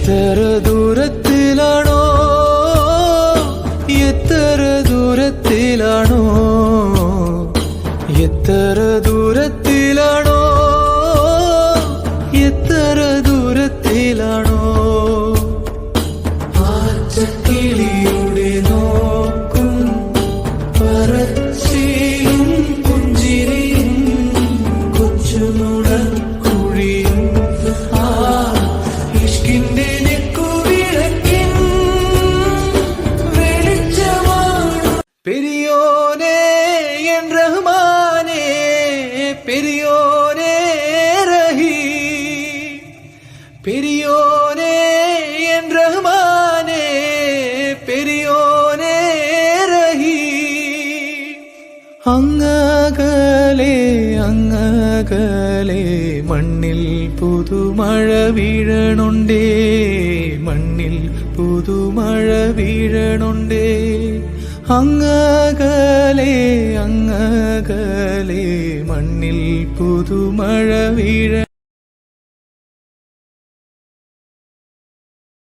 എത്ര ദൂരത്തിലാണോ, എത്ര ദൂരത്തിലാണോ, എത്ര ദൂരത്തിലാണോ, എത്ര ദൂരത്തിലാണോ ആറ്റക്കിളിയുടെ നോക്കും പറച്ചിലും പുഞ്ചിരിയും കൊച്ചുനുടക്കുഴിയും ആ ഇഷ്കിന്റെ നെക്കുവിളക്കിൻ വെളിച്ചമാണ്. പെരിയോനേ എൻ റഹ്മാനേ, പെരിയോനേ റഹീം, പെരിയോനേ എൻ റഹ്മാനേ, പെരിയോനേ റഹീം. അങ്ങകലെ അങ്ങകലെ മണ്ണിൽ പുതുമഴ വീഴണുണ്ടേ, മണ്ണിൽ പുതുമഴ വീഴണുണ്ടേ. അങ്ങകലെ അങ്ങകലെ മണ്ണിൽ പുതുമഴ വീഴ